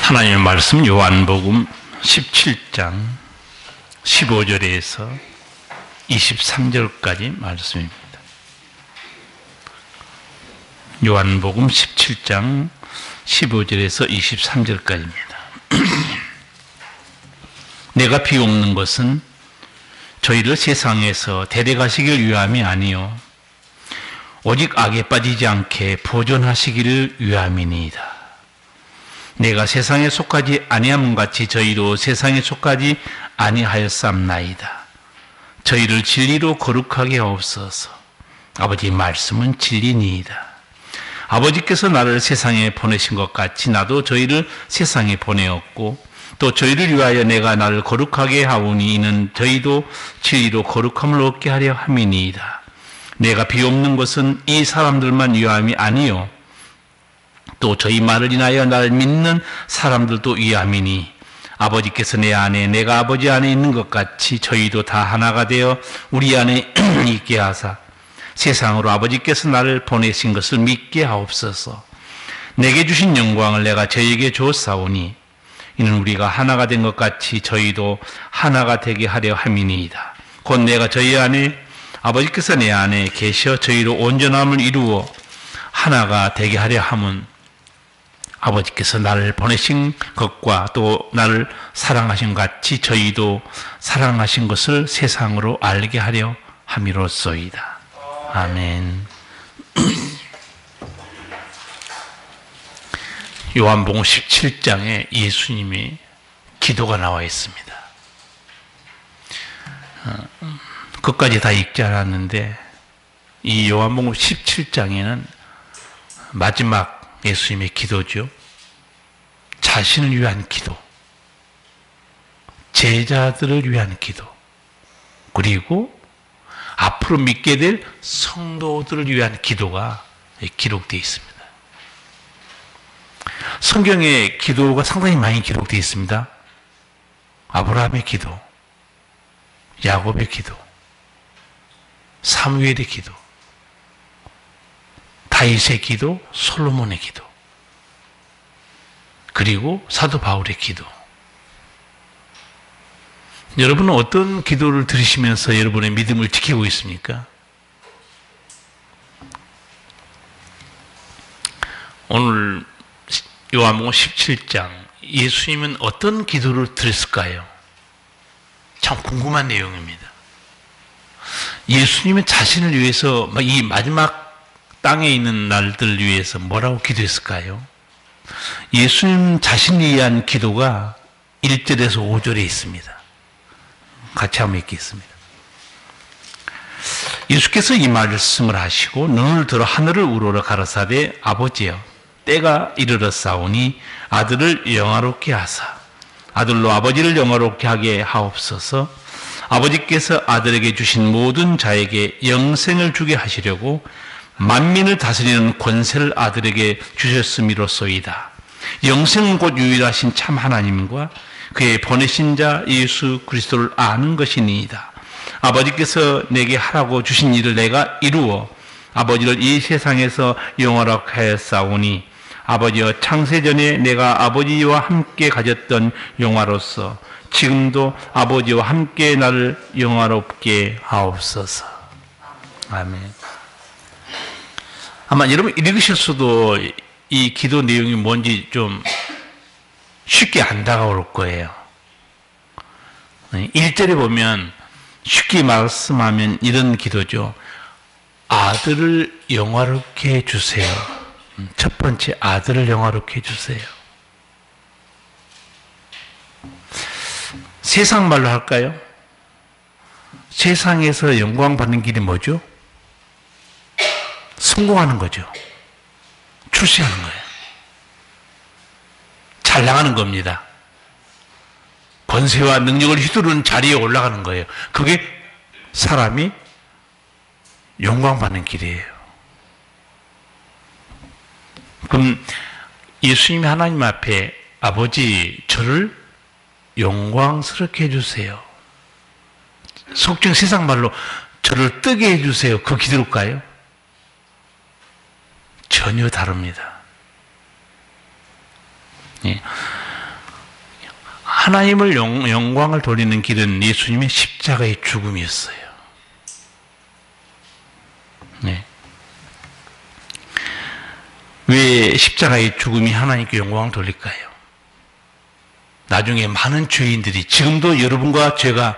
하나님의 말씀 요한복음 17장 15절에서 23절까지 말씀입니다. 요한복음 17장 15절에서 23절까지입니다. 내가 비옵는 것은 저희를 세상에서 데려가시길 위함이 아니요 오직 악에 빠지지 않게 보존하시기를 위함이니이다. 내가 세상에 속하지 아니함 같이 저희도 세상에 속하지 아니하였삼나이다. 저희를 진리로 거룩하게 하옵소서. 아버지 말씀은 진리니이다. 아버지께서 나를 세상에 보내신 것 같이 나도 저희를 세상에 보내었고 또 저희를 위하여 내가 나를 거룩하게 하오니 이는 저희도 진리로 거룩함을 얻게 하려 함이니이다. 내가 비옵는 것은 이 사람들만 위함이 아니요 또 저희 말을 인하여 나를 믿는 사람들도 위함이니 아버지께서 내 안에 내가 아버지 안에 있는 것 같이 저희도 다 하나가 되어 우리 안에 있게 하사 세상으로 아버지께서 나를 보내신 것을 믿게 하옵소서. 내게 주신 영광을 내가 저희에게 주었사오니 이는 우리가 하나가 된 것 같이 저희도 하나가 되게 하려 함이니이다. 곧 내가 저희 안에 아버지께서 내 안에 계셔 저희로 온전함을 이루어 하나가 되게 하려 함은 아버지께서 나를 보내신 것과 또 나를 사랑하신 것 같이 저희도 사랑하신 것을 세상으로 알게 하려 함이로소이다. 아멘. 요한복음 17장에 예수님의 기도가 나와 있습니다. 끝까지 다 읽지 않았는데 이 요한복음 17장에는 마지막 예수님의 기도죠. 자신을 위한 기도, 제자들을 위한 기도, 그리고 앞으로 믿게 될 성도들을 위한 기도가 기록되어 있습니다. 성경에 기도가 상당히 많이 기록되어 있습니다. 아브라함의 기도, 야곱의 기도, 사무엘의 기도, 다윗의 기도, 솔로몬의 기도, 그리고 사도 바울의 기도. 여러분은 어떤 기도를 들으시면서 여러분의 믿음을 지키고 있습니까? 오늘 요한복음 17장 예수님은 어떤 기도를 드렸을까요? 참 궁금한 내용입니다. 예수님은 자신을 위해서 이 마지막 땅에 있는 날들 위해서 뭐라고 기도했을까요? 예수님 자신을 위한 기도가 1절에서 5절에 있습니다. 같이 한번 읽겠습니다. 예수께서 이 말씀을 하시고 눈을 들어 하늘을 우러러 가라사대 아버지여 때가 이르렀사오니 아들을 영화롭게 하사 아들로 아버지를 영화롭게 하게 하옵소서. 아버지께서 아들에게 주신 모든 자에게 영생을 주게 하시려고 만민을 다스리는 권세를 아들에게 주셨음이로소이다. 영생은 곧 유일하신 참 하나님과 그의 보내신 자 예수 그리스도를 아는 것이니이다. 아버지께서 내게 하라고 주신 일을 내가 이루어 아버지를 이 세상에서 영화롭게 하였사오니 아버지여 창세전에 내가 아버지와 함께 가졌던 영화로서 지금도 아버지와 함께 나를 영화롭게 하옵소서. 아멘. 아마 여러분 읽으셨어도 이 기도 내용이 뭔지 좀 쉽게 안 다가올 거예요. 1절에 보면 쉽게 말씀하면 이런 기도죠. 아들을 영화롭게 해주세요. 첫 번째, 아들을 영화롭게 해주세요. 세상 말로 할까요? 세상에서 영광 받는 길이 뭐죠? 성공하는 거죠. 출세하는 거예요. 잘 나가는 겁니다. 권세와 능력을 휘두르는 자리에 올라가는 거예요. 그게 사람이 영광 받는 길이에요. 그럼 예수님이 하나님 앞에 아버지 저를 영광스럽게 해주세요. 속칭 세상 말로 저를 뜨게 해주세요. 그 기도일까요? 전혀 다릅니다. 예. 하나님을 영광을 돌리는 길은 예수님의 십자가의 죽음이었어요. 네. 왜 십자가의 죽음이 하나님께 영광을 돌릴까요? 나중에 많은 죄인들이, 지금도 여러분과 제가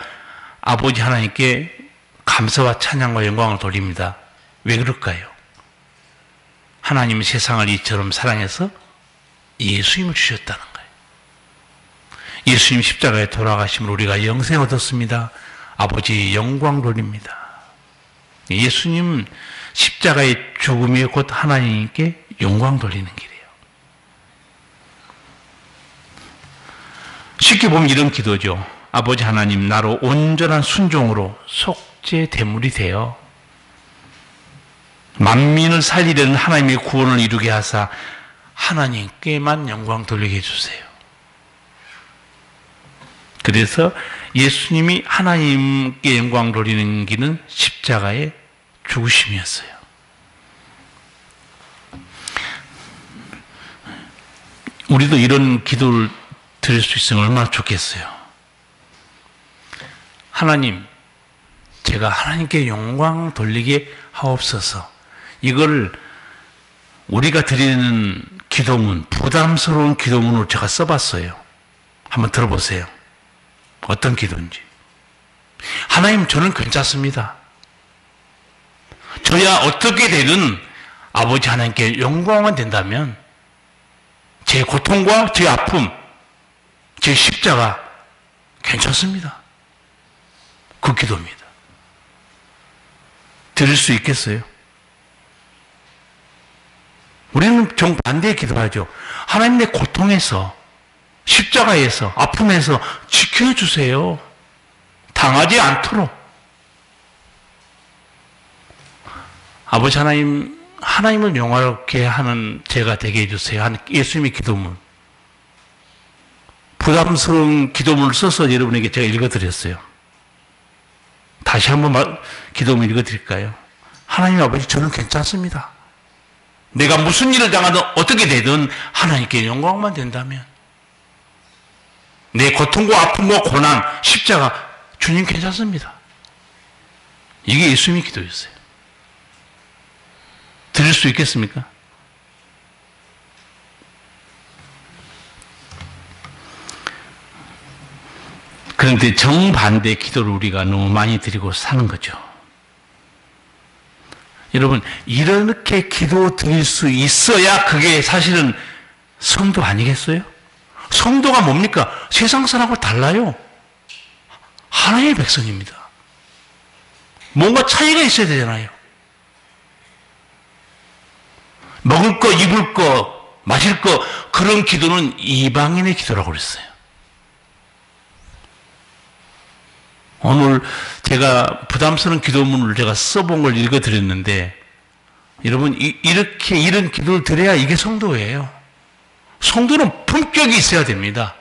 아버지 하나님께 감사와 찬양과 영광을 돌립니다. 왜 그럴까요? 하나님은 세상을 이처럼 사랑해서 예수님을 주셨다는 거예요. 예수님 십자가에 돌아가심으로 우리가 영생 얻었습니다. 아버지 영광 돌립니다. 예수님 십자가의 죽음이 곧 하나님께 영광 돌리는 길이에요. 쉽게 보면 이런 기도죠. 아버지 하나님, 나로 온전한 순종으로 속죄 대물이 되어 만민을 살리려는 하나님의 구원을 이루게 하사 하나님께만 영광 돌리게 해주세요. 그래서 예수님이 하나님께 영광 돌리는 길은 십자가의 죽으심이었어요. 우리도 이런 기도를 드릴 수 있으면 얼마나 좋겠어요. 하나님, 제가 하나님께 영광 돌리게 하옵소서. 이걸 우리가 드리는 기도문, 부담스러운 기도문으로 제가 써봤어요. 한번 들어보세요. 어떤 기도인지. 하나님, 저는 괜찮습니다. 저야 어떻게 되든 아버지 하나님께 영광만 된다면 제 고통과 제 아픔, 제 십자가 괜찮습니다. 그 기도입니다. 드릴 수 있겠어요? 우리는 정반대의 기도하죠. 하나님, 내 고통에서, 십자가에서, 아픔에서 지켜주세요. 당하지 않도록. 아버지 하나님, 하나님을 영화롭게 하는 제가 되게 해주세요. 하는 예수님의 기도문. 부담스러운 기도문을 써서 여러분에게 제가 읽어드렸어요. 다시 한번 기도문 읽어드릴까요? 하나님 아버지, 저는 괜찮습니다. 내가 무슨 일을 당하든 어떻게 되든 하나님께 영광만 된다면 내 고통과 아픔과 고난, 십자가, 주님 괜찮습니다. 이게 예수님의 기도였어요. 드릴 수 있겠습니까? 그런데 정반대 기도를 우리가 너무 많이 드리고 사는 거죠. 여러분, 이렇게 기도 드릴 수 있어야 그게 사실은 성도 아니겠어요? 성도가 뭡니까? 세상 사람하고 달라요. 하나님의 백성입니다. 뭔가 차이가 있어야 되잖아요. 먹을 거, 입을 거, 마실 거, 그런 기도는 이방인의 기도라고 그랬어요. 오늘 제가 부담스러운 기도문을 제가 써본 걸 읽어드렸는데, 여러분, 이렇게 이런 기도를 드려야 이게 성도예요. 성도는 품격이 있어야 됩니다.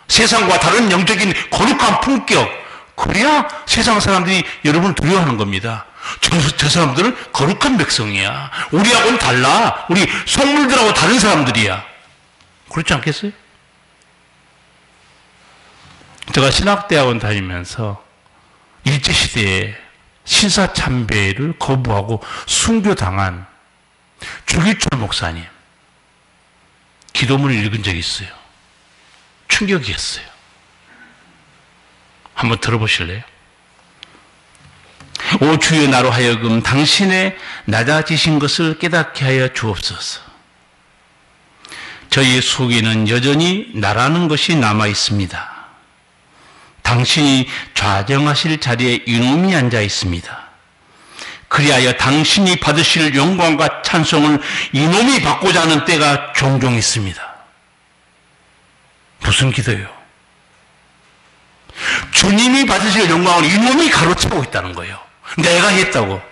세상과 다른 영적인 거룩한 품격. 그래야 세상 사람들이 여러분을 두려워하는 겁니다. 저 사람들은 거룩한 백성이야. 우리하고는 달라. 우리 속물들하고 다른 사람들이야. 그렇지 않겠어요? 제가 신학대학원 다니면서 일제시대에 신사참배를 거부하고 순교당한 주기철 목사님 기도문을 읽은 적이 있어요. 충격이었어요. 한번 들어보실래요? 오 주여, 나로 하여금 당신의 낮아지신 것을 깨닫게 하여 주옵소서. 저희 속에는 여전히 나라는 것이 남아 있습니다. 당신이 좌정하실 자리에 이놈이 앉아 있습니다. 그리하여 당신이 받으실 영광과 찬송을 이놈이 받고자 하는 때가 종종 있습니다. 무슨 기도예요? 주님이 받으실 영광을 이놈이 가로채고 있다는 거예요. 내가 했다고.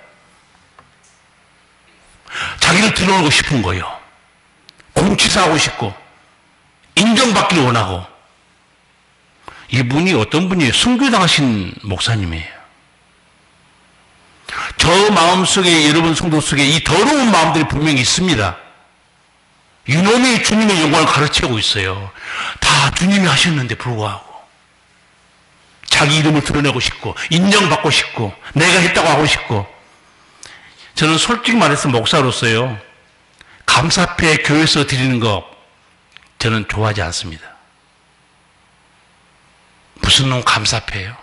자기를 드러내고 싶은 거예요. 공치사하고 싶고 인정받기를 원하고. 이분이 어떤 분이에요? 순교당하신 목사님이에요. 저 마음속에, 여러분 성도 속에 이 더러운 마음들이 분명히 있습니다. 이놈이 주님의 영광을 가르치고 있어요. 다 주님이 하셨는데 불구하고 자기 이름을 드러내고 싶고 인정받고 싶고 내가 했다고 하고 싶고. 저는 솔직히 말해서 목사로서요, 감사패 교회에서 드리는 거 저는 좋아하지 않습니다. 무슨 놈 감사패예요?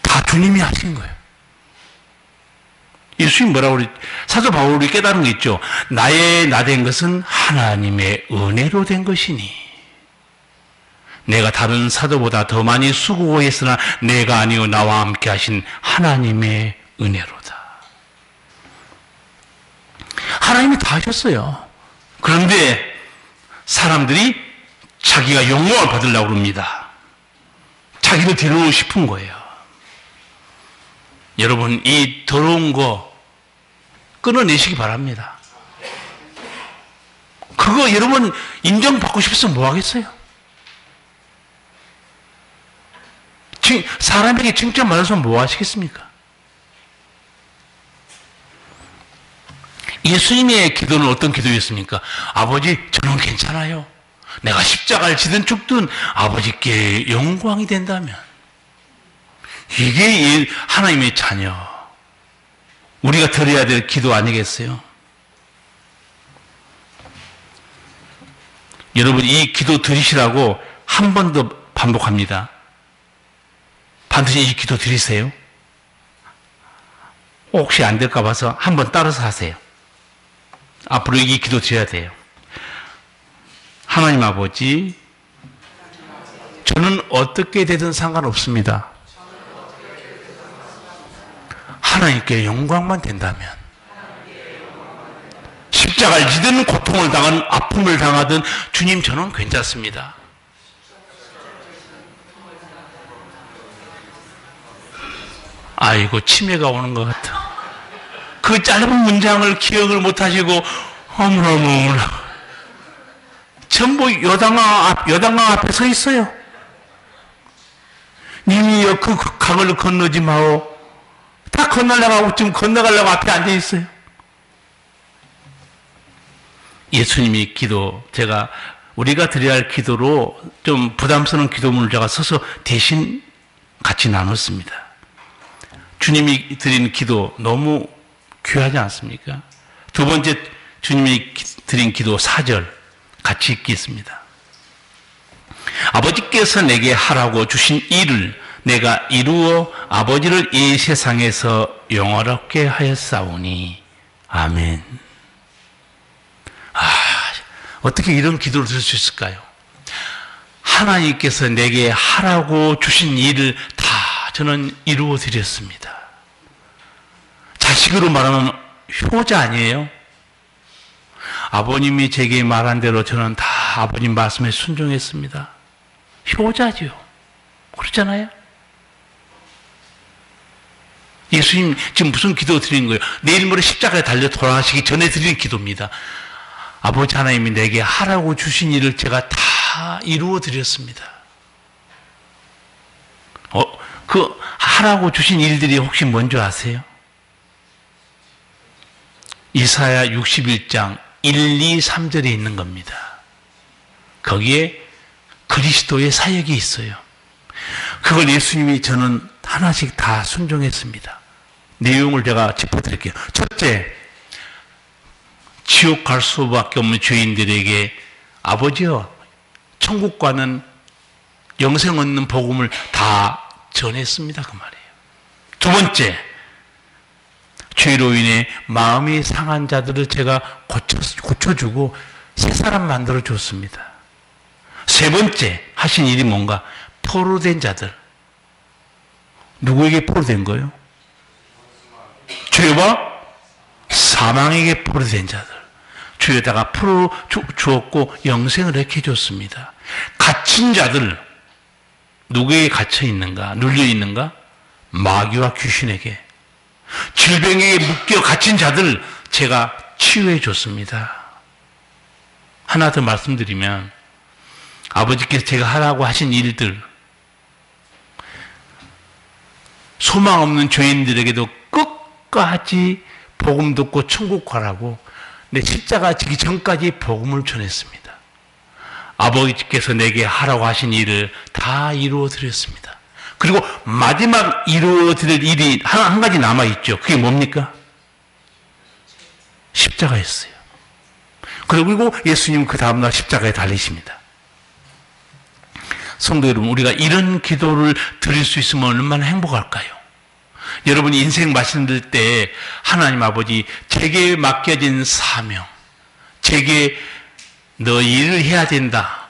다 주님이 하신 거예요. 예수님 뭐라고 그랬지? 사도 바울이 깨달은 게 있죠. 나의 나 된 것은 하나님의 은혜로 된 것이니. 내가 다른 사도보다 더 많이 수고했으나 내가 아니요 나와 함께 하신 하나님의 은혜로다. 하나님이 다 하셨어요. 그런데 사람들이 자기가 영광을 받으려고 합니다. 자기를 드러내고 싶은 거예요. 여러분, 이 더러운 거 끊어내시기 바랍니다. 그거 여러분 인정받고 싶으면 뭐 하겠어요? 사람에게 칭찬받아서 뭐 하시겠습니까? 예수님의 기도는 어떤 기도였습니까? 아버지, 저는 괜찮아요. 내가 십자가를 지든 죽든 아버지께 영광이 된다면. 이게 하나님의 자녀, 우리가 드려야 될 기도 아니겠어요? 여러분, 이 기도 드리시라고 한 번 더 반복합니다. 반드시 이 기도 드리세요. 혹시 안 될까 봐서 한번 따라서 하세요. 앞으로 이 기도 드려야 돼요. 하나님 아버지, 저는 어떻게 되든 상관없습니다. 하나님께 영광만 된다면, 십자가를 지든 고통을 당하든 아픔을 당하든 주님 저는 괜찮습니다. 아이고, 치매가 오는 것 같아. 그 짧은 문장을 기억을 못하시고 어머나 전부 여당강 앞에 서 있어요. 님이여 그 강을 건너지 마오. 다 건너려고 지금 건너가려고 앞에 앉아 있어요. 예수님이 기도, 우리가 드려야 할 기도로 좀 부담스러운 기도문을 제가 써서 대신 같이 나눴습니다. 주님이 드린 기도 너무 귀하지 않습니까? 두 번째, 주님이 드린 기도 4절 같이 읽겠습니다. 아버지께서 내게 하라고 주신 일을 내가 이루어 아버지를 이 세상에서 영화롭게 하였사오니. 아멘. 어떻게 이런 기도를 드릴 수 있을까요? 하나님께서 내게 하라고 주신 일을 다 저는 이루어 드렸습니다. 자식으로 말하면 효자 아니에요? 아버님이 제게 말한 대로 저는 다 아버님 말씀에 순종했습니다. 효자죠. 그렇잖아요? 예수님 지금 무슨 기도 드리는 거예요? 내일 모레 십자가에 달려 돌아가시기 전에 드리는 기도입니다. 아버지 하나님이 내게 하라고 주신 일을 제가 다 이루어 드렸습니다. 그 하라고 주신 일들이 혹시 뭔지 아세요? 이사야 61장 1, 2, 3절에 있는 겁니다. 거기에 그리스도의 사역이 있어요. 그걸 예수님이 저는 하나씩 다 순종했습니다. 내용을 제가 짚어드릴게요. 첫째, 지옥 갈 수밖에 없는 죄인들에게 아버지여, 천국과는 영생 얻는 복음을 다 전했습니다. 그 말이에요. 두 번째, 죄로 인해 마음이 상한 자들을 제가 고쳐주고 새 사람 만들어줬습니다. 세 번째 하신 일이 뭔가? 포로된 자들. 누구에게 포로된 거예요? 죄와 사망에게 포로된 자들. 죄에다가 풀어 주었고 영생을 이렇게 해줬습니다. 갇힌 자들, 누구에게 갇혀 있는가? 눌려 있는가? 마귀와 귀신에게. 질병에 묶여 갇힌 자들 제가 치유해 줬습니다. 하나 더 말씀드리면, 아버지께서 제가 하라고 하신 일들, 소망 없는 죄인들에게도 끝까지 복음 듣고 천국 가라고 내 십자가 지기 전까지 복음을 전했습니다. 아버지께서 내게 하라고 하신 일을 다 이루어 드렸습니다. 그리고 마지막 이루어 드릴 일이 한 가지 남아있죠. 그게 뭡니까? 십자가였어요. 그리고 예수님은 그 다음날 십자가에 달리십니다. 성도 여러분, 우리가 이런 기도를 드릴 수 있으면 얼마나 행복할까요? 여러분이 인생 말씀드릴 때 하나님 아버지, 제게 맡겨진 사명, 제게 너 일을 해야 된다.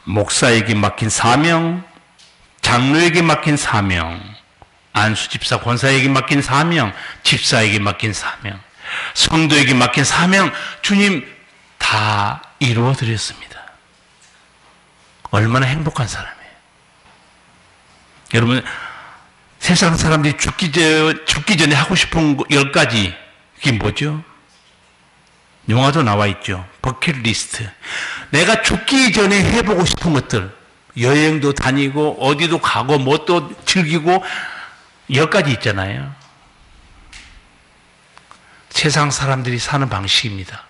목사에게 맡긴 사명, 장로에게 맡긴 사명, 안수집사 권사에게 맡긴 사명, 집사에게 맡긴 사명, 성도에게 맡긴 사명, 주님 다 이루어 드렸습니다. 얼마나 행복한 사람이에요. 여러분, 세상 사람들이 죽기 전에 하고 싶은 10가지, 그게 뭐죠? 영화도 나와 있죠. 버킷리스트. 내가 죽기 전에 해보고 싶은 것들, 여행도 다니고 어디도 가고 뭣도 즐기고 10가지 있잖아요. 세상 사람들이 사는 방식입니다.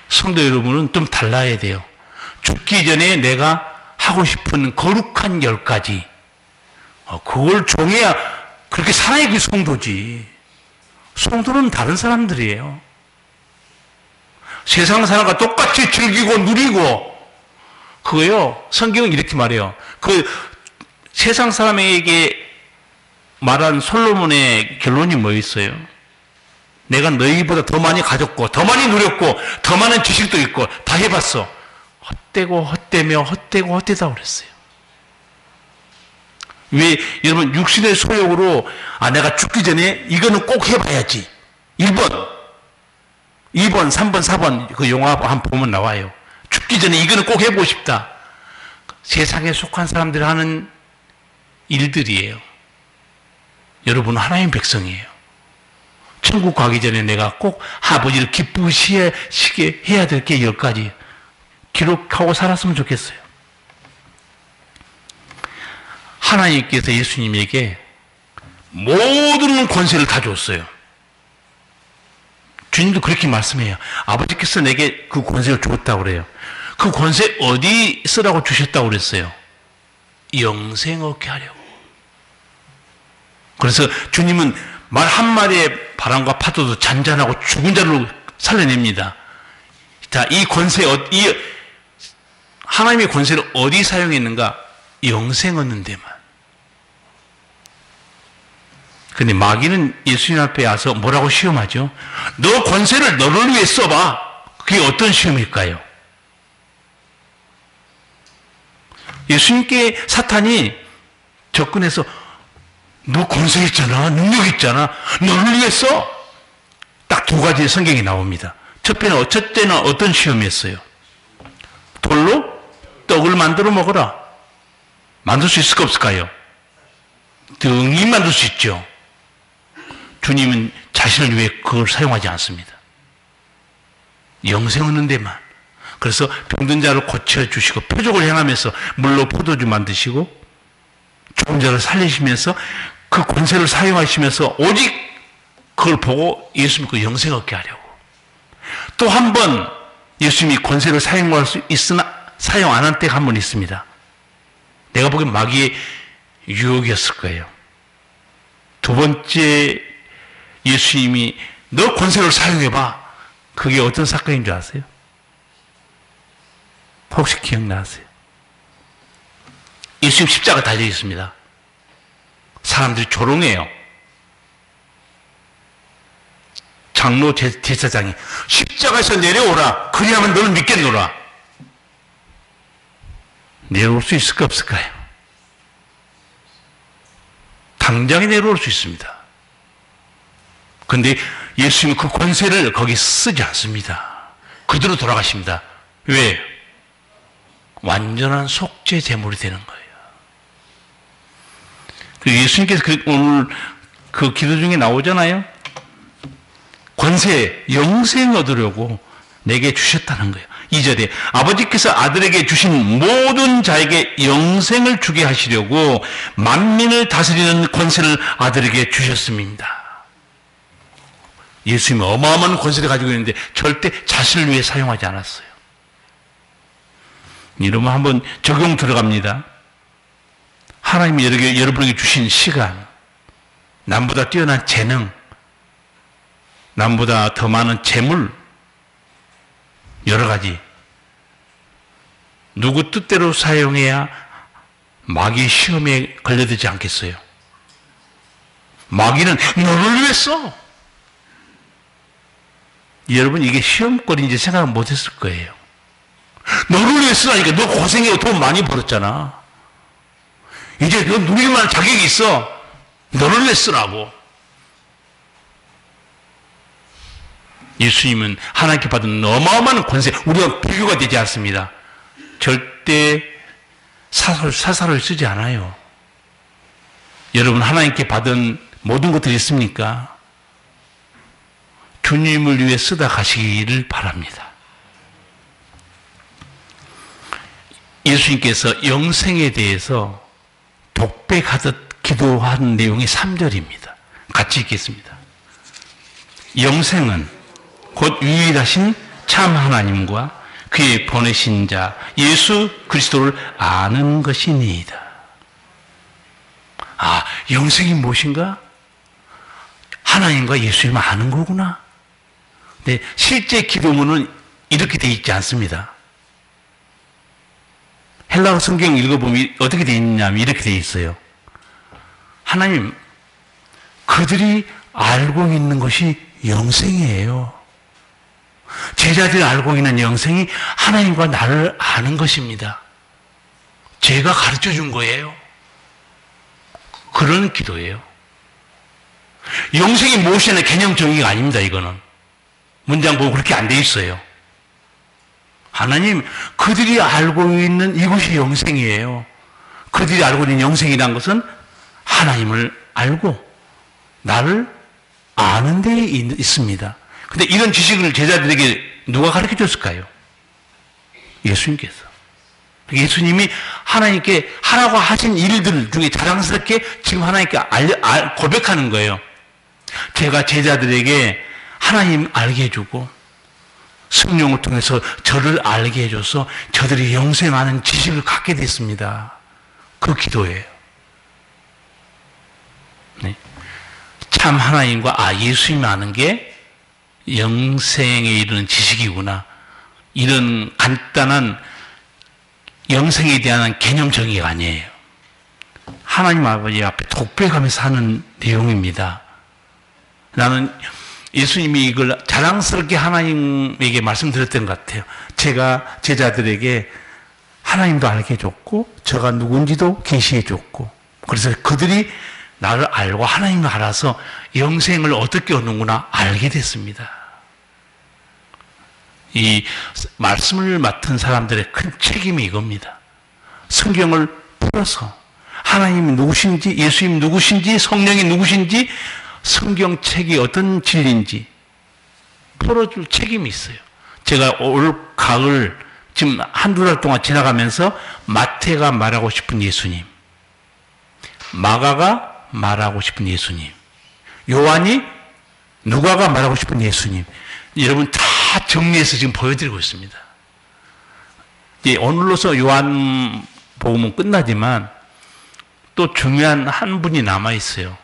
성도 여러분은 좀 달라야 돼요. 죽기 전에 내가 하고 싶은 거룩한 10가지, 그걸 정해야 그렇게 살아야 그 성도지. 성도는 다른 사람들이에요. 세상 사람과 똑같이 즐기고 누리고, 그거요, 성경은 이렇게 말해요. 그 세상 사람에게 말한 솔로몬의 결론이 뭐였어요? 내가 너희보다 더 많이 가졌고, 더 많이 누렸고, 더 많은 지식도 있고, 다 해봤어. 헛되고 헛되며 헛되고 헛되다고 그랬어요. 왜, 여러분, 육신의 소욕으로, 내가 죽기 전에 이거는 꼭 해봐야지. 1번, 2번, 3번, 4번, 그 영화 한번 보면 나와요. 죽기 전에 이거는 꼭 해보고 싶다. 세상에 속한 사람들이 하는 일들이에요. 여러분은 하나님 백성이에요. 천국 가기 전에 내가 꼭 아버지를 기쁘시게 해야 될 게 10가지 기록하고 살았으면 좋겠어요. 하나님께서 예수님에게 모든 권세를 다 줬어요. 주님도 그렇게 말씀해요. 아버지께서 내게 그 권세를 줬다고 그래요. 그 권세 어디 쓰라고 주셨다고 그랬어요? 영생 얻게 하려고. 그래서 주님은 말 한마디에 바람과 파도도 잔잔하고 죽은 자를 살려냅니다. 자, 이 권세, 하나님의 권세를 어디 사용했는가? 영생 얻는 데만. 근데 마귀는 예수님 앞에 와서 뭐라고 시험하죠? 너 권세를 너를 위해 써봐. 그게 어떤 시험일까요? 예수님께 사탄이 접근해서 너 권세 있잖아, 능력 있잖아, 너를 위해 써. 딱 2가지의 성경이 나옵니다. 첫째는 어떤 시험이었어요? 돌로 떡을 만들어 먹어라. 만들 수 있을까 없을까요? 등이 만들 수 있죠. 주님은 자신을 위해 그걸 사용하지 않습니다. 영생 얻는 데만. 그래서 병든 자를 고쳐주시고 표적을 행하면서 물로 포도주 만드시고 죽은 자를 살리시면서 그 권세를 사용하시면서 오직 그걸 보고 예수 믿고 영생 얻게 하려고. 또 한 번 예수님이 권세를 사용할 수 있으나 사용 안 한 때가 한 번 있습니다. 내가 보기엔 마귀의 유혹이었을 거예요. 2번째 예수님이 너 권세를 사용해봐. 그게 어떤 사건인 줄 아세요? 혹시 기억나세요? 예수님 십자가 달려 있습니다. 사람들이 조롱해요. 장로 제사장이 십자가에서 내려오라. 그리하면 너를 믿겠노라. 내려올 수 있을까 없을까요? 당장에 내려올 수 있습니다. 그런데 예수님은 그 권세를 거기 쓰지 않습니다. 그대로 돌아가십니다. 왜? 완전한 속죄 제물이 되는 거예요. 예수님께서 오늘 그 기도 중에 나오잖아요. 권세, 영생 얻으려고 내게 주셨다는 거예요. 2절에 아버지께서 아들에게 주신 모든 자에게 영생을 주게 하시려고 만민을 다스리는 권세를 아들에게 주셨습니다. 예수님은 어마어마한 권세를 가지고 있는데 절대 자신을 위해 사용하지 않았어요. 여러분 한번 적용 들어갑니다. 하나님이 여러분에게 주신 시간, 남보다 뛰어난 재능, 남보다 더 많은 재물, 여러 가지. 누구 뜻대로 사용해야 마귀의 시험에 걸려들지 않겠어요? 마귀는 너를 왜 써? 여러분 이게 시험거리인지 생각 못했을 거예요. 너를 왜 쓰라니까? 너 고생해서 돈 많이 벌었잖아. 이제 너 누릴 만한 자격이 있어. 너를 왜 쓰라고? 예수님은 하나님께 받은 어마어마한 권세, 우리가 비교가 되지 않습니다. 절대 사사를 쓰지 않아요. 여러분 하나님께 받은 모든 것들이 있습니까? 주님을 위해 쓰다 가시기를 바랍니다. 예수님께서 영생에 대해서 독백하듯 기도한 내용이 3절입니다. 같이 읽겠습니다. 영생은 곧 유일하신 참 하나님과 그의 보내신 자 예수 그리스도를 아는 것이니이다. 아, 영생이 무엇인가? 하나님과 예수님을 아는 거구나. 근데 실제 기도문은 이렇게 되어 있지 않습니다. 헬라어 성경 읽어보면 어떻게 되어 있냐면 이렇게 되어 있어요. 하나님, 그들이 알고 있는 것이 영생이에요. 제자들이 알고 있는 영생이 하나님과 나를 아는 것입니다. 제가 가르쳐 준 거예요. 그런 기도예요. 영생이 무엇이냐는 개념 정의가 아닙니다. 이거는 문장 보면 그렇게 안 돼 있어요. 하나님, 그들이 알고 있는 이것이 영생이에요. 그들이 알고 있는 영생이란 것은 하나님을 알고 나를 아는 데에 있습니다. 근데 이런 지식을 제자들에게 누가 가르쳐 줬을까요? 예수님께서. 예수님이 하나님께 하라고 하신 일들 중에 자랑스럽게 지금 하나님께 고백하는 거예요. 제가 제자들에게 하나님 알게 해주고 성령을 통해서 저를 알게 해줘서 저들이 영생하는 지식을 갖게 됐습니다. 그 기도예요. 네. 참 하나님과 예수님 아는 게 영생에 이르는 지식이구나. 이런 간단한 영생에 대한 개념 정의가 아니에요. 하나님 아버지 앞에 독백하면서 하는 내용입니다. 나는 예수님이 이걸 자랑스럽게 하나님에게 말씀드렸던 것 같아요. 제가 제자들에게 하나님도 알게 해줬고 저가 누군지도 계시해 줬고 그래서 그들이 나를 알고 하나님을 알아서 영생을 어떻게 얻는구나 알게 됐습니다. 이 말씀을 맡은 사람들의 큰 책임이 이겁니다. 성경을 풀어서 하나님이 누구신지, 예수님 누구신지, 성령이 누구신지, 성경책이 어떤 진리인지 풀어줄 책임이 있어요. 제가 올 가을 지금 한두 달 동안 지나가면서 마태가 말하고 싶은 예수님, 마가가 말하고 싶은 예수님, 요한이 누가가 말하고 싶은 예수님, 여러분 다 정리해서 지금 보여드리고 있습니다. 오늘로서 요한복음은 끝나지만 또 중요한 한 분이 남아있어요.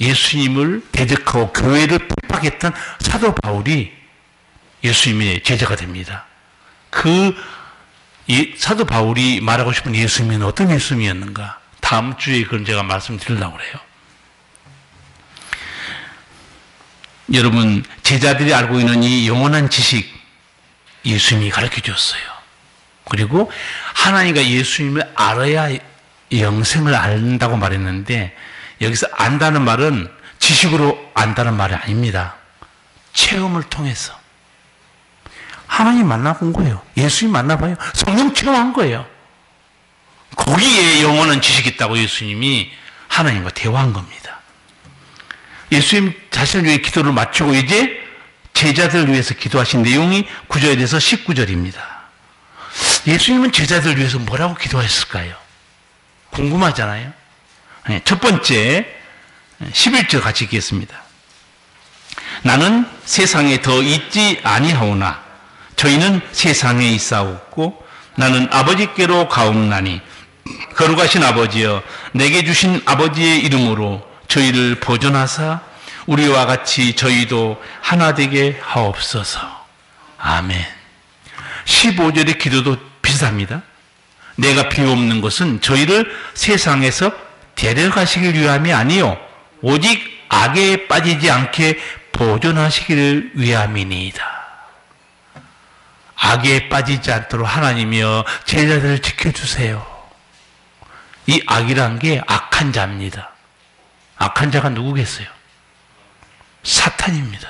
예수님을 대적하고 교회를 핍박했던 사도 바울이 예수님의 제자가 됩니다. 사도 바울이 말하고 싶은 예수님은 어떤 예수님이었는가? 다음 주에 그건 제가 말씀드리려고 그래요. 여러분, 제자들이 알고 있는 이 영원한 지식, 예수님이 가르쳐 주었어요. 그리고 하나님과 예수님을 알아야 영생을 안다고 말했는데, 여기서 안다는 말은 지식으로 안다는 말이 아닙니다. 체험을 통해서. 하나님 만나본 거예요. 예수님 만나봐요. 성령 체험한 거예요. 거기에 영원한 지식이 있다고 예수님이 하나님과 대화한 겁니다. 예수님 자신을 위해 기도를 마치고 이제 제자들을 위해서 기도하신 내용이 9절에서 19절입니다. 예수님은 제자들을 위해서 뭐라고 기도했을까요? 궁금하잖아요. 첫 번째 11절 같이 읽겠습니다. 나는 세상에 더 있지 아니하오나 저희는 세상에 있사옵고 나는 아버지께로 가옵나니 거룩하신 아버지여 내게 주신 아버지의 이름으로 저희를 보존하사 우리와 같이 저희도 하나 되게 하옵소서. 아멘. 15절의 기도도 비슷합니다. 내가 비옵는 것은 저희를 세상에서 데려가시길 위함이 아니요 오직 악에 빠지지 않게 보존하시기를 위함이니이다. 악에 빠지지 않도록 하나님이여 제자들을 지켜주세요. 이 악이란 게 악한 자입니다. 악한 자가 누구겠어요? 사탄입니다.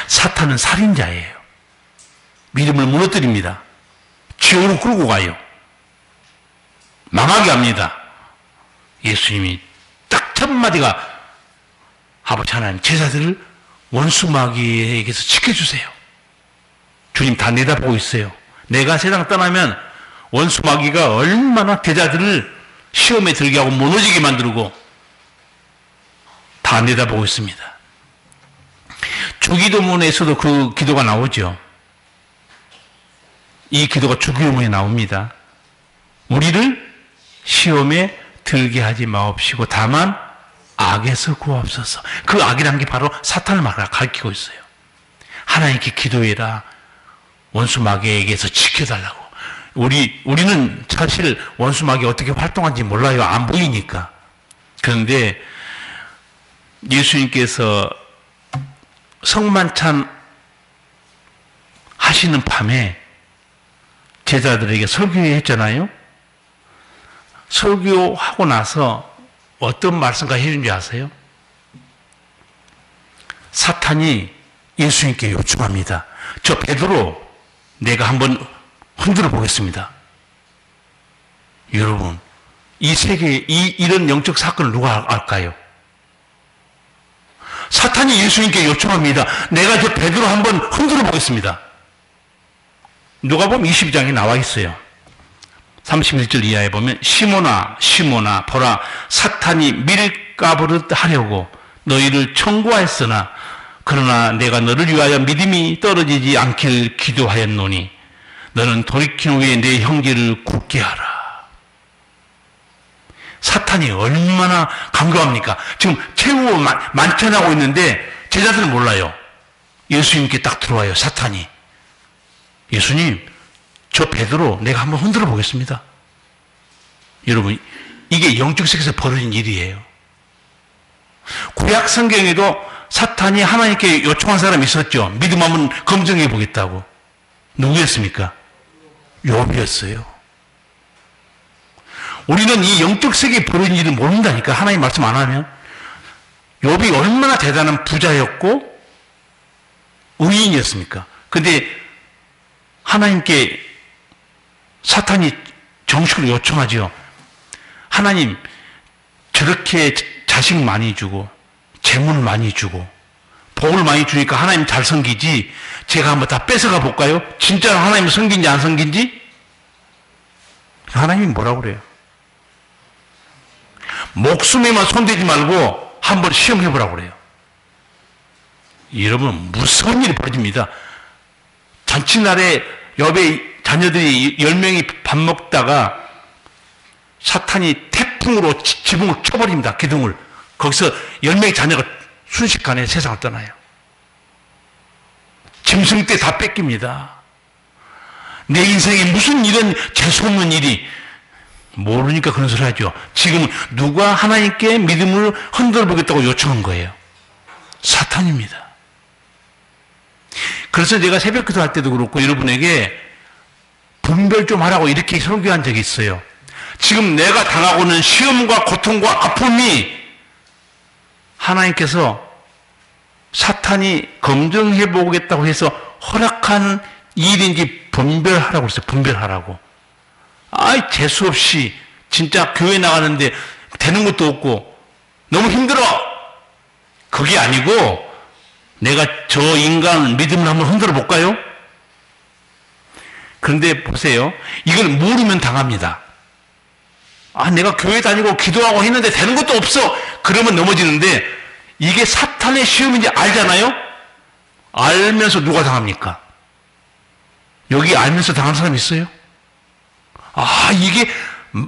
사탄은 살인자예요. 믿음을 무너뜨립니다. 지옥으로 끌고 가요. 망하게 합니다. 예수님이 딱 첫 마디가 아버지 하나님 제자들을 원수 마귀에게서 지켜주세요. 주님 다 내다보고 있어요. 내가 세상 떠나면 원수 마귀가 얼마나 제자들을 시험에 들게 하고 무너지게 만들고 다 내다보고 있습니다. 주기도문에서도 그 기도가 나오죠. 이 기도가 주기도문에 나옵니다. 우리를 시험에 들게 하지 마옵시고 다만 악에서 구하옵소서. 그 악이란 게 바로 사탄을 가리키고 있어요. 하나님께 기도해라. 원수 마귀에게서 지켜달라고. 우리는 사실 원수 마귀가 어떻게 활동하는지 몰라요. 안 보이니까. 그런데 예수님께서 성만찬 하시는 밤에 제자들에게 설교했잖아요. 설교하고 나서 어떤 말씀까지 해준지 아세요? 사탄이 예수님께 요청합니다. 저 베드로 내가 한번 흔들어 보겠습니다. 여러분, 이 세계에 이런 영적 사건을 누가 알까요? 사탄이 예수님께 요청합니다. 내가 저 베드로 한번 흔들어 보겠습니다. 누가복음 22장에 나와 있어요. 31절 이하에 보면 시몬아 시몬아 보라 사탄이 밀가부르듯 하려고 너희를 청구하였으나 그러나 내가 너를 위하여 믿음이 떨어지지 않기를 기도하였노니 너는 돌이킨 후에 내 형제를 굳게 하라. 사탄이 얼마나 강경합니까? 지금 최후 만찬하고 있는데 제자들은 몰라요. 예수님께 딱 들어와요. 사탄이. 예수님, 저 베드로 내가 한번 흔들어 보겠습니다. 여러분, 이게 영적 세계에서 벌어진 일이에요. 구약 성경에도 사탄이 하나님께 요청한 사람이 있었죠. 믿음 한번 검증해 보겠다고. 누구였습니까? 욥이었어요. 우리는 이 영적 세계에 벌어진 일을 모른다니까. 하나님 말씀 안 하면. 욥이 얼마나 대단한 부자였고 의인이었습니까? 근데 하나님께 사탄이 정식으로 요청하죠. 하나님, 저렇게 자식 많이 주고 재물 많이 주고 복을 많이 주니까 하나님 잘 섬기지 제가 한번 다 뺏어가 볼까요? 진짜로 하나님 섬긴지 안 섬긴지? 하나님이 뭐라고 그래요? 목숨에만 손대지 말고 한번 시험해보라고 그래요. 여러분, 무서운 일이 벌어집니다. 잔치날에 욥의 자녀들이 10명이 밥 먹다가 사탄이 태풍으로 지붕을 쳐버립니다. 기둥을. 거기서 10명의 자녀가 순식간에 세상을 떠나요. 짐승 때 다 뺏깁니다. 내 인생에 무슨 이런 재수없는 일이 모르니까 그런 소리 하죠. 지금 누가 하나님께 믿음을 흔들어 보겠다고 요청한 거예요? 사탄입니다. 그래서 제가 새벽 기도할 때도 그렇고 여러분에게 분별 좀 하라고 이렇게 설교한 적이 있어요. 지금 내가 당하고 있는 시험과 고통과 아픔이 하나님께서 사탄이 검증해 보겠다고 해서 허락한 일인지 분별하라고 했어요. 분별하라고. 아이, 재수없이 진짜 교회 나가는데 되는 것도 없고 너무 힘들어. 그게 아니고 내가 저 인간 믿음을 한번 흔들어 볼까요? 그런데 보세요. 이걸 모르면 당합니다. 아, 내가 교회 다니고 기도하고 했는데 되는 것도 없어. 그러면 넘어지는데 이게 사탄의 시험인지 알잖아요? 알면서 누가 당합니까? 여기 알면서 당하는 사람 있어요? 아, 이게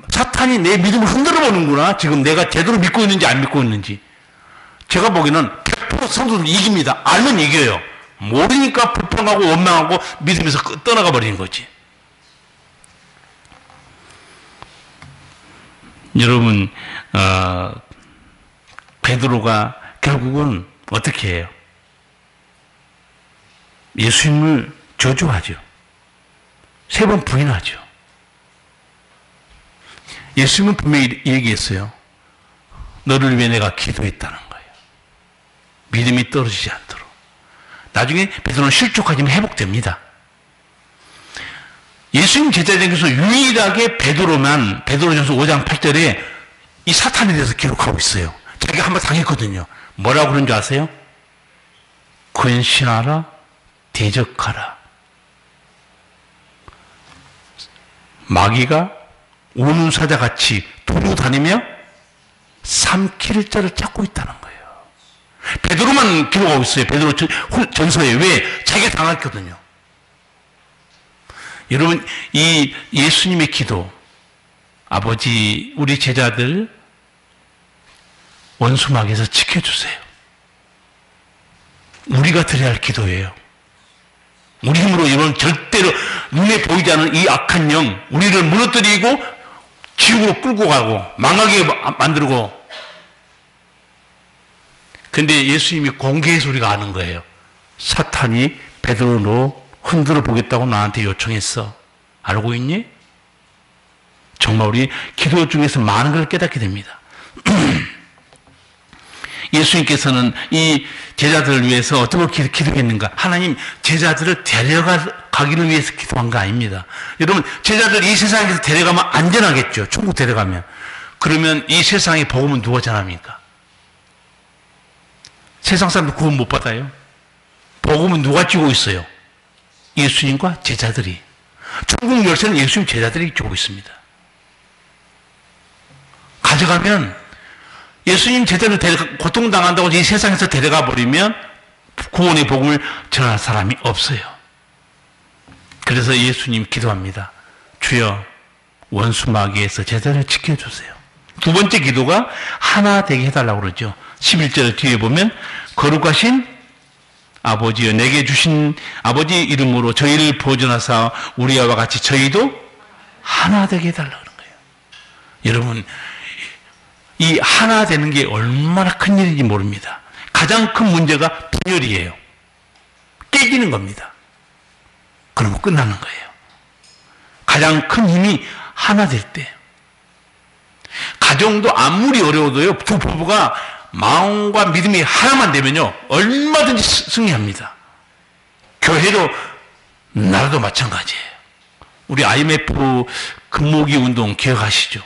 사탄이 내 믿음을 흔들어 보는구나. 지금 내가 제대로 믿고 있는지 안 믿고 있는지. 제가 보기에는 100% 성도들 이깁니다. 알면 이겨요. 모르니까 불평하고 원망하고 믿음에서 떠나가 버리는 거지. 여러분, 베드로가 결국은 어떻게 해요? 예수님을 저주하죠. 3번 부인하죠. 예수님은 분명히 얘기했어요. 너를 위해 내가 기도했다는 거예요. 믿음이 떨어지지 않도록. 나중에 베드로는 실족하지만 회복됩니다. 예수님 제자 중에서 유일하게 베드로전서 5장 8절에 이 사탄에 대해서 기록하고 있어요. 자기가 한번 당했거든요. 뭐라고 그런 줄 아세요? 근신하라, 대적하라. 마귀가 우는 사자같이 두루 다니며 삼킬 자를 찾고 있다는 거예요. 베드로만 기록하고 있어요. 베드로 전서에. 왜? 자기가 당했거든요. 여러분, 이 예수님의 기도, 아버지, 우리 제자들 원수마귀에서 지켜주세요. 우리가 드려야 할 기도예요. 우리 힘으로 여러분 절대로 눈에 보이지 않는 이 악한 영, 우리를 무너뜨리고 지옥으로 끌고 가고 망하게 만들고. 근데 예수님이 공개해서 우리가 아는 거예요. 사탄이 베드로 너 흔들어 보겠다고 나한테 요청했어. 알고 있니? 정말 우리 기도 중에서 많은 걸 깨닫게 됩니다. 예수님께서는 이 제자들을 위해서 어떻게 기도했는가? 하나님, 제자들을 데려가기를 위해서 기도한 거 아닙니다. 여러분, 제자들 이 세상에서 데려가면 안전하겠죠. 천국 데려가면. 그러면 이 세상의 복음은 누가 전합니까? 세상 사람들 구원 못 받아요. 복음은 누가 쥐고 있어요? 예수님과 제자들이. 천국 열쇠는 예수님 제자들이 쥐고 있습니다. 가져가면 예수님 제자를 고통당한다고 이 세상에서 데려가 버리면 구원의 복음을 전할 사람이 없어요. 그래서 예수님 기도합니다. 주여, 원수 마귀에서 제자를 지켜주세요. 두 번째 기도가 하나 되게 해달라고 그러죠. 11절 뒤에 보면 거룩하신 아버지여, 내게 주신 아버지 이름으로 저희를 보존하사 우리와 같이 저희도 하나 되게 해달라고 그런 거예요. 여러분, 이 하나 되는 게 얼마나 큰 일인지 모릅니다. 가장 큰 문제가 분열이에요. 깨지는 겁니다. 그러면 끝나는 거예요. 가장 큰 힘이 하나 될 때. 가정도 아무리 어려워도요, 두 부부가 마음과 믿음이 하나만 되면요, 얼마든지 승리합니다. 교회도, 나라도 마찬가지예요. 우리 IMF 금모기 운동 기억하시죠?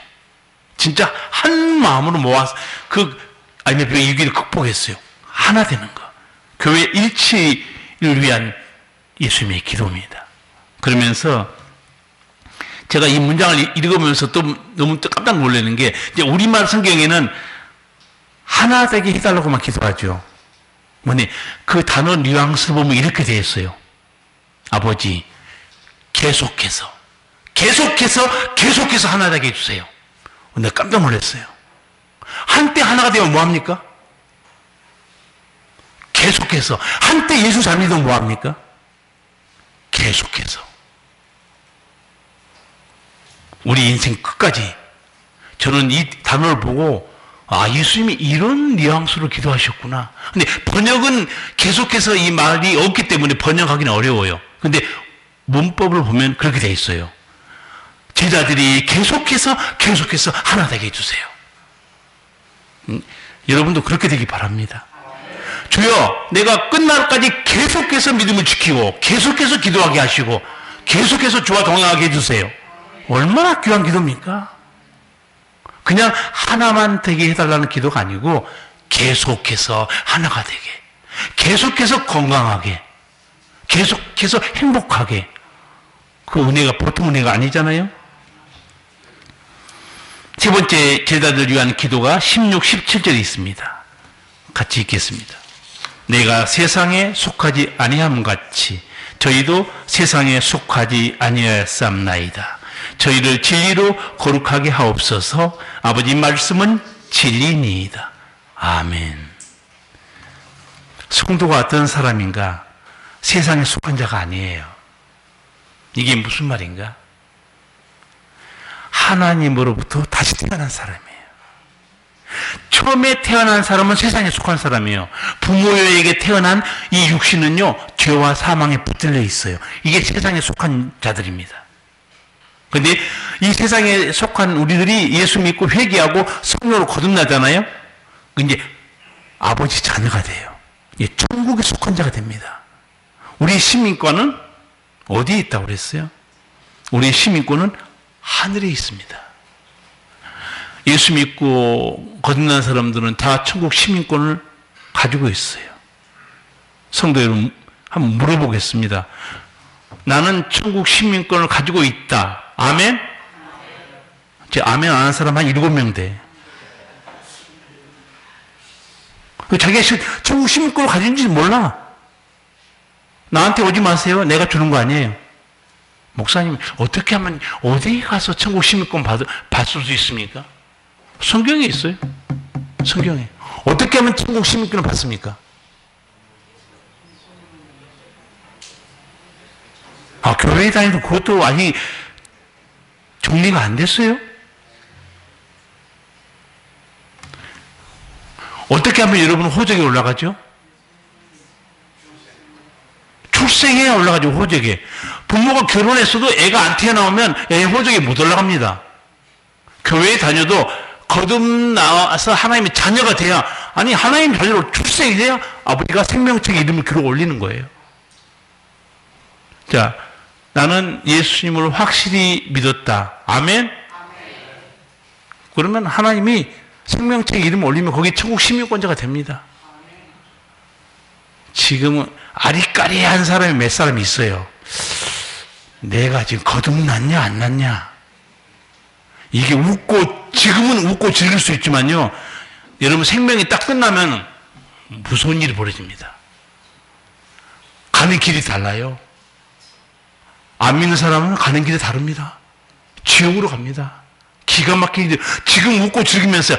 진짜 한 마음으로 모아서 그 IMF의 위기를 극복했어요. 하나 되는 거. 교회 일치를 위한 예수님의 기도입니다. 그러면서 제가 이 문장을 읽으면서 또 너무 깜짝 놀라는 게, 이제 우리말 성경에는 하나 되게 해달라고만 기도하죠. 뭐니, 그 단어 뉘앙스를 보면 이렇게 되어 있어요. 아버지, 계속해서 하나 되게 해주세요. 내가 깜짝 놀랐어요. 한때 하나가 되면 뭐합니까? 계속해서. 한때 예수 잘 믿으면 뭐합니까? 계속해서. 우리 인생 끝까지. 저는 이 단어를 보고, 아, 예수님이 이런 뉘앙스로 기도하셨구나. 근데 번역은 계속해서 이 말이 없기 때문에 번역하기는 어려워요. 근데 문법을 보면 그렇게 돼 있어요. 제자들이 계속해서 하나 되게 해주세요. 여러분도 그렇게 되기 바랍니다. 주여, 내가 끝날까지 계속해서 믿음을 지키고 계속해서 기도하게 하시고 계속해서 주와 동행하게 해주세요. 얼마나 귀한 기도입니까? 그냥 하나만 되게 해달라는 기도가 아니고 계속해서 하나가 되게, 계속해서 건강하게, 계속해서 행복하게. 그 은혜가 보통 은혜가 아니잖아요. 세 번째 제자들 위한 기도가 16, 17절에 있습니다. 같이 읽겠습니다. 내가 세상에 속하지 아니함 같이 저희도 세상에 속하지 아니하였사옵나이다. 저희를 진리로 거룩하게 하옵소서. 아버지 말씀은 진리니이다. 아멘. 성도가 어떤 사람인가? 세상에 속한 자가 아니에요. 이게 무슨 말인가? 하나님으로부터 다시 태어난 사람이에요. 처음에 태어난 사람은 세상에 속한 사람이에요. 부모에게 태어난 이 육신은요, 죄와 사망에 붙들려 있어요. 이게 세상에 속한 자들입니다. 근데 이 세상에 속한 우리들이 예수 믿고 회개하고 성령으로 거듭나잖아요? 이제 아버지 자녀가 돼요. 천국에 속한 자가 됩니다. 우리 시민권은 어디에 있다고 그랬어요? 우리 시민권은 하늘에 있습니다. 예수 믿고 거듭난 사람들은 다 천국 시민권을 가지고 있어요. 성도 여러분, 한번 물어보겠습니다. 나는 천국 시민권을 가지고 있다. 아멘? 제 아멘 안 하는 사람 한 7명 돼. 자기가 천국 시민권을 가진지 몰라. 나한테 오지 마세요. 내가 주는 거 아니에요. 목사님, 어떻게 하면 어디에 가서 천국 시민권 받을 수 있습니까? 성경에 있어요. 성경에. 어떻게 하면 천국 시민권을 받습니까? 교회에 다니도 그것도 아직 정리가 안 됐어요? 어떻게 하면 여러분 호적에 올라가죠? 출생해야 올라가죠, 호적에. 부모가 결혼했어도 애가 안 태어나오면 애 호적에 못 올라갑니다. 교회에 다녀도 거듭나와서 하나님의 자녀가 돼야, 아니, 하나님의 자녀로 출생해야 아버지가 생명책에 이름을 기록 올리는 거예요. 자, 나는 예수님을 확실히 믿었다. 아멘? 그러면 하나님이 생명책에 이름 올리면 거기 천국 시민권자가 됩니다. 지금은 아리까리한 사람이 몇 사람 있어요. 내가 지금 거듭났냐 안 났냐. 이게 지금은 웃고 즐길 수 있지만요, 여러분 생명이 딱 끝나면 무서운 일이 벌어집니다. 가는 길이 달라요. 안 믿는 사람은 가는 길이 다릅니다. 지옥으로 갑니다. 기가 막히게. 지금 웃고 즐기면서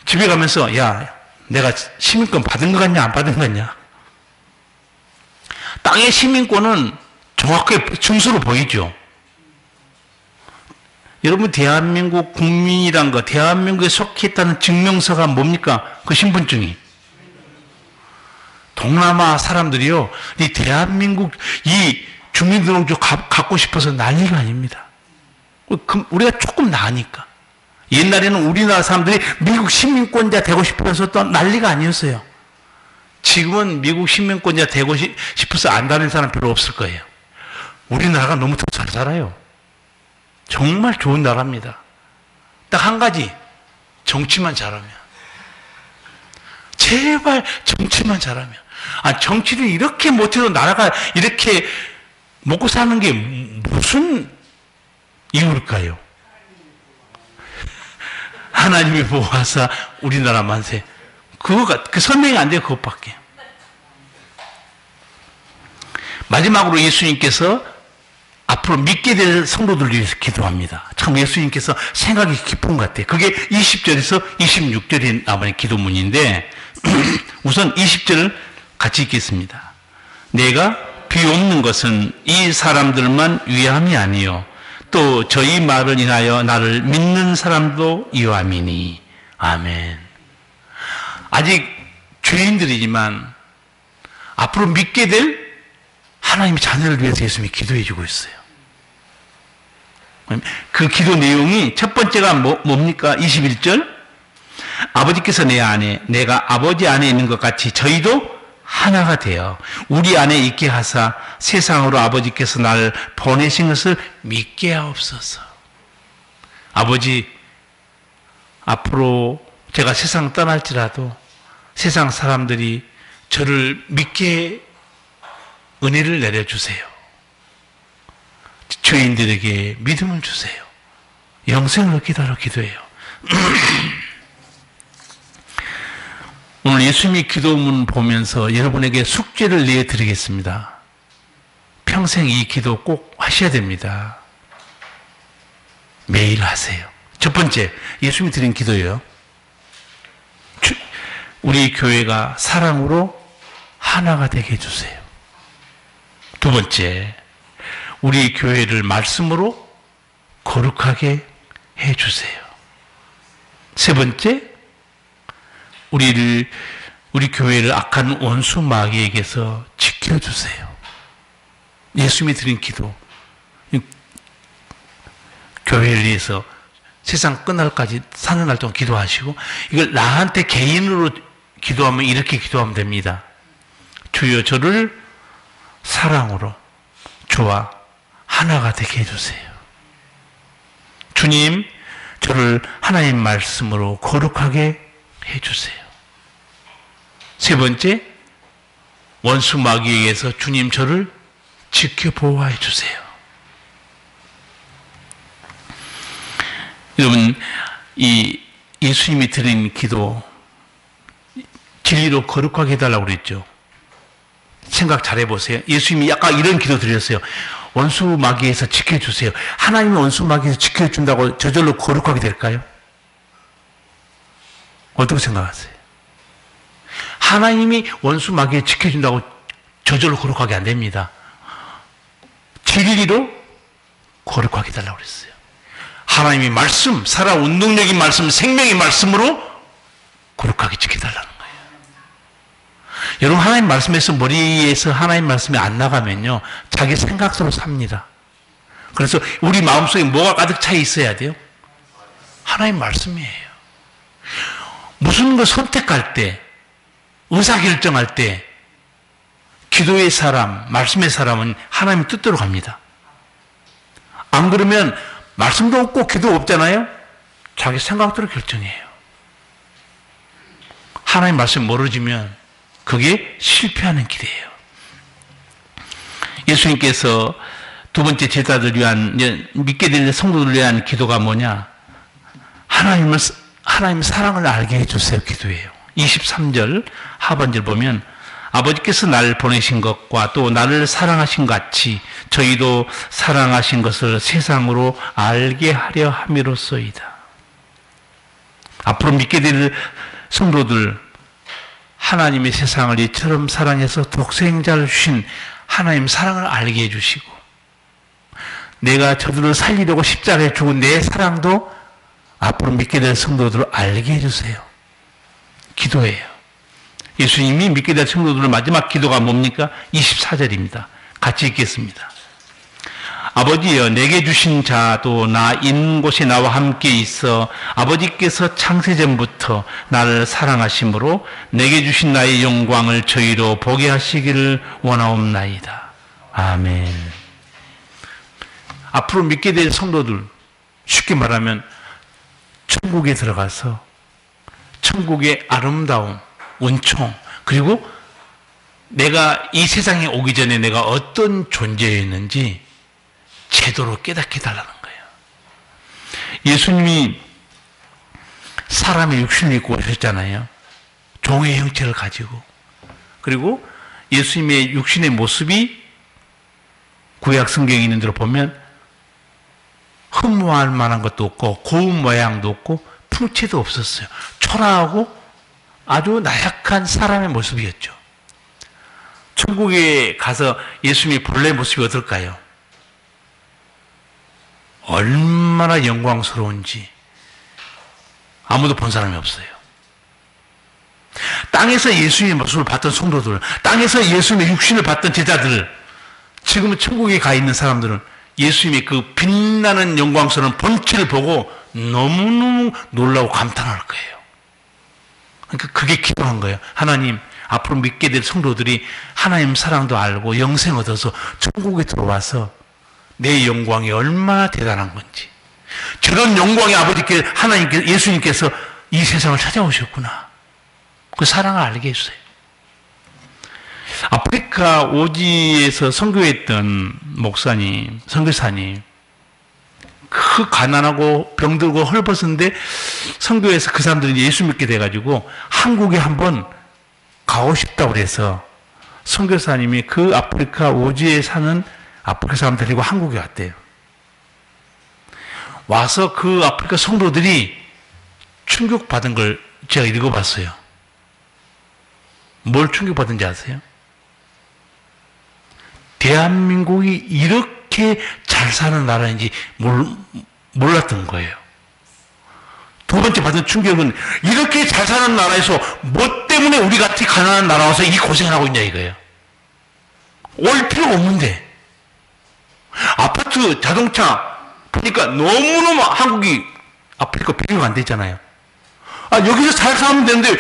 집에 가면서, 야, 내가 시민권 받은 거 같냐 안 받은 거 같냐. 땅의 시민권은 정확하게 증서로 보이죠. 여러분, 대한민국 국민이란 거, 대한민국에 속해 있다는 증명서가 뭡니까? 그 신분증이. 동남아 사람들이요, 이 대한민국 이 주민등록증 갖고 싶어서 난리가 아닙니다. 우리가 조금 나으니까. 옛날에는 우리나라 사람들이 미국 시민권자 되고 싶어서 또 난리가 아니었어요. 지금은 미국 시민권자 되고 싶어서 안 다니는 사람 별로 없을 거예요. 우리나라가 너무 더 잘 살아요. 정말 좋은 나라입니다. 딱 한 가지, 정치만 잘하면. 제발 정치만 잘하면. 정치를 이렇게 못해도 나라가 이렇게 먹고 사는 게 무슨 이유일까요? 하나님이 보호하사 우리나라 만세. 그 설명이 안 돼요, 그것밖에. 마지막으로 예수님께서 앞으로 믿게 될 성도들을 위해서 기도합니다. 참 예수님께서 생각이 깊은 것 같아요. 그게 20절에서 26절에 나오는 기도문인데, 우선 20절을 같이 읽겠습니다. 내가 비옵는 것은 이 사람들만 위함이 아니요 또 저희 말을 인하여 나를 믿는 사람도 위함이니. 아멘. 아직 죄인들이지만 앞으로 믿게 될 하나님의 자녀를 위해서 예수님이 기도해 주고 있어요. 그 기도 내용이 첫 번째가 뭡니까? 21절. 아버지께서 내 안에, 내가 아버지 안에 있는 것 같이 저희도 하나가 되어 우리 안에 있게 하사 세상으로 아버지께서 나를 보내신 것을 믿게 하옵소서. 아버지, 앞으로 제가 세상 떠날지라도 세상 사람들이 저를 믿게 은혜를 내려주세요. 죄인들에게 믿음을 주세요. 영생을 얻기다로 기도해요. 오늘 예수님의 기도문 보면서 여러분에게 숙제를 내드리겠습니다. 평생 이 기도 꼭 하셔야 됩니다. 매일 하세요. 첫 번째, 예수님이 드린 기도예요. 우리 교회가 사랑으로 하나가 되게 해주세요. 두 번째, 우리 교회를 말씀으로 거룩하게 해주세요. 세 번째, 우리 교회를 악한 원수 마귀에게서 지켜주세요. 예수님이 드린 기도, 교회를 위해서 세상 끝날까지 사는 날 동안 기도하시고, 이걸 나한테 개인으로 기도하면 이렇게 기도하면 됩니다. 주여 저를 사랑으로 주와 하나가 되게 해주세요. 주님 저를 하나님 말씀으로 거룩하게 해주세요. 세 번째, 원수 마귀에게서 주님 저를 지켜 보호해 주세요. 여러분, 이 예수님이 드린 기도, 진리로 거룩하게 해달라고 그랬죠. 생각 잘 해보세요. 예수님이 약간 이런 기도 드렸어요. 원수 마귀에서 지켜주세요. 하나님이 원수 마귀에서 지켜준다고 저절로 거룩하게 될까요? 어떻게 생각하세요? 하나님이 원수 마귀에 지켜준다고 저절로 거룩하게 안 됩니다. 진리로 거룩하게 해달라고 그랬어요. 하나님의 말씀, 살아온 능력의 말씀, 생명의 말씀으로 거룩하게 지켜달라는 거예요. 여러분, 하나님 말씀에서 머리에서 하나님 말씀이 안 나가면요, 자기 생각대로 삽니다. 그래서 우리 마음속에 뭐가 가득 차 있어야 돼요? 하나님 말씀이에요. 무슨 걸 선택할 때, 의사결정할 때, 기도의 사람, 말씀의 사람은 하나님 뜻대로 갑니다. 안 그러면 말씀도 없고 기도 없잖아요? 자기 생각대로 결정해요. 하나님 말씀 멀어지면 그게 실패하는 길이에요. 예수님께서 두 번째 제자들을 위한, 믿게 될 성도들을 위한 기도가 뭐냐? 하나님 사랑을 알게 해주세요. 기도예요. 23절 하반절 보면 아버지께서 나를 보내신 것과 또 나를 사랑하신 같이 저희도 사랑하신 것을 세상으로 알게 하려 함이로써이다. 앞으로 믿게 될 성도들, 하나님의 세상을 이처럼 사랑해서 독생자를 주신 하나님 사랑을 알게 해주시고, 내가 저들을 살리려고 십자가에 죽은 내 사랑도 앞으로 믿게 될 성도들을 알게 해주세요. 기도예요. 예수님이 믿게 될 성도들의 마지막 기도가 뭡니까? 24절입니다. 같이 읽겠습니다. 아버지여, 내게 주신 자도 나 있는 곳에 나와 함께 있어 아버지께서 창세전부터 나를 사랑하심으로 내게 주신 나의 영광을 저희로 보게 하시기를 원하옵나이다. 아멘. 앞으로 믿게 될 성도들, 쉽게 말하면 천국에 들어가서 천국의 아름다움, 은총, 그리고 내가 이 세상에 오기 전에 내가 어떤 존재였는지 제대로 깨닫게 해달라는 거예요. 예수님이 사람의 육신을 입고 오셨잖아요. 종의 형체를 가지고. 그리고 예수님의 육신의 모습이 구약 성경에 있는 대로 보면 흠모할 만한 것도 없고 고운 모양도 없고 풍채도 없었어요. 초라하고 아주 나약한 사람의 모습이었죠. 천국에 가서 예수님의 본래 모습이 어떨까요? 얼마나 영광스러운지 아무도 본 사람이 없어요. 땅에서 예수님의 모습을 봤던 성도들, 땅에서 예수님의 육신을 봤던 제자들, 지금은 천국에 가 있는 사람들은 예수님의 그 빛나는 영광스러운 본체를 보고 너무너무 놀라고 감탄할 거예요. 그러니까 그게 기도한 거예요. 하나님, 앞으로 믿게 될 성도들이 하나님 사랑도 알고 영생 얻어서 천국에 들어와서 내 영광이 얼마나 대단한 건지, 저런 영광의 아버지께 하나님께 예수님께서 이 세상을 찾아오셨구나, 그 사랑을 알게 해주세요. 아프리카 오지에서 선교했던 목사님, 선교사님, 그 가난하고 병들고 헐벗은데 선교에서 그 사람들이 예수 믿게 돼가지고 한국에 한번 가고 싶다고 그래서 선교사님이 그 아프리카 오지에 사는 아프리카 사람 데리고 한국에 왔대요. 와서 그 아프리카 성도들이 충격받은 걸 제가 읽어봤어요. 뭘 충격받은지 아세요? 대한민국이 이렇게 잘 사는 나라인지 몰랐던 거예요. 두 번째 받은 충격은 이렇게 잘 사는 나라에서 뭐 때문에 우리 같이 가난한 나라 와서 이 고생을 하고 있냐 이거예요. 올 필요가 없는데. 아파트, 자동차 보니까 너무너무 한국이 아프리카 비교가 안 되잖아요. 여기서 잘 살면 되는데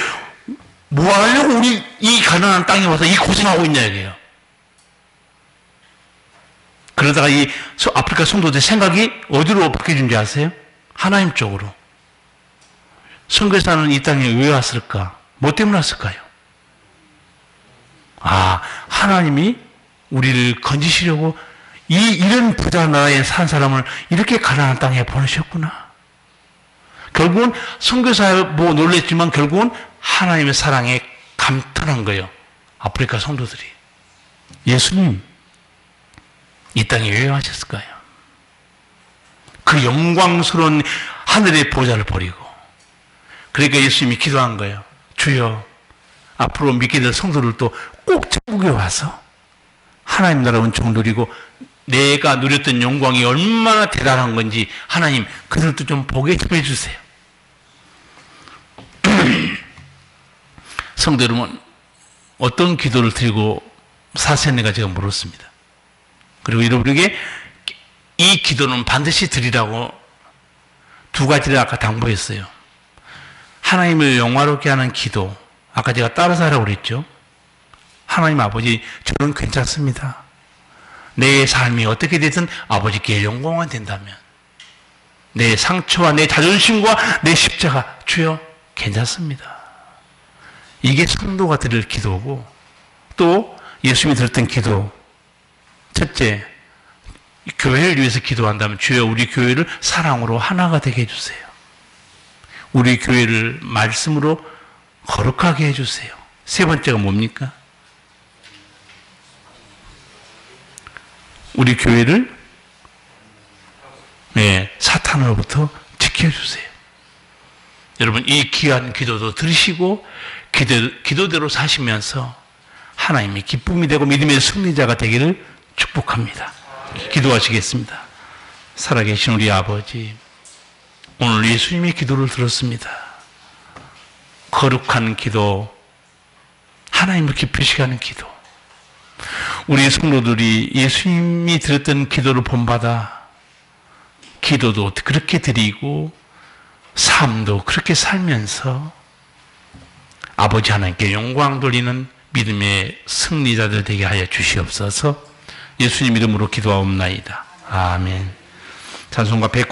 뭐 하려고 우리 이 가난한 땅에 와서 이 고생하고 있냐 이거예요. 그러다가 이 아프리카 성도들 생각이 어디로 바뀌어진지 아세요? 하나님 쪽으로. 선교사는 이 땅에 왜 왔을까? 뭐 때문에 왔을까요? 하나님이 우리를 건지시려고 이런 부자 나라에 산 사람을 이렇게 가난한 땅에 보내셨구나. 결국은 선교사 뭐 놀랬지만 결국은 하나님의 사랑에 감탄한 거예요. 아프리카 성도들이. 예수님 이 땅에 왜 하셨을까요? 그 영광스러운 하늘의 보좌를 버리고. 그러니까 예수님이 기도한 거예요. 주여, 앞으로 믿게 될 성도들도 꼭 천국에 와서 하나님 나라 은총을 누리고 내가 누렸던 영광이 얼마나 대단한 건지 하나님 그들도 좀 보게 좀 해주세요. 성도 여러분, 어떤 기도를 드리고 사셨는가 제가 물었습니다. 그리고 여러분에게 이 기도는 반드시 드리라고 두 가지를 아까 당부했어요. 하나님을 영화롭게 하는 기도, 아까 제가 따라서 하라고 그랬죠. 하나님 아버지, 저는 괜찮습니다. 내 삶이 어떻게 되든 아버지께 영광만 된다면 내 상처와 내 자존심과 내 십자가 주여 괜찮습니다. 이게 성도가 드릴 기도고, 또 예수님이 드렸던 기도, 첫째, 교회를 위해서 기도한다면 주여 우리 교회를 사랑으로 하나가 되게 해주세요. 우리 교회를 말씀으로 거룩하게 해주세요. 세 번째가 뭡니까? 우리 교회를 사탄으로부터 지켜주세요. 여러분, 이 귀한 기도도 들으시고 기도대로 사시면서 하나님이 기쁨이 되고 믿음의 승리자가 되기를 축복합니다. 기도하시겠습니다. 살아계신 우리 아버지, 오늘 예수님의 기도를 들었습니다. 거룩한 기도, 하나님을 기쁘시게 하는 기도. 우리 성도들이 예수님이 드렸던 기도를 본받아 기도도 그렇게 드리고 삶도 그렇게 살면서 아버지 하나님께 영광 돌리는 믿음의 승리자들 되게 하여 주시옵소서. 예수님 이름으로 기도하옵나이다. 아멘. 찬송가 190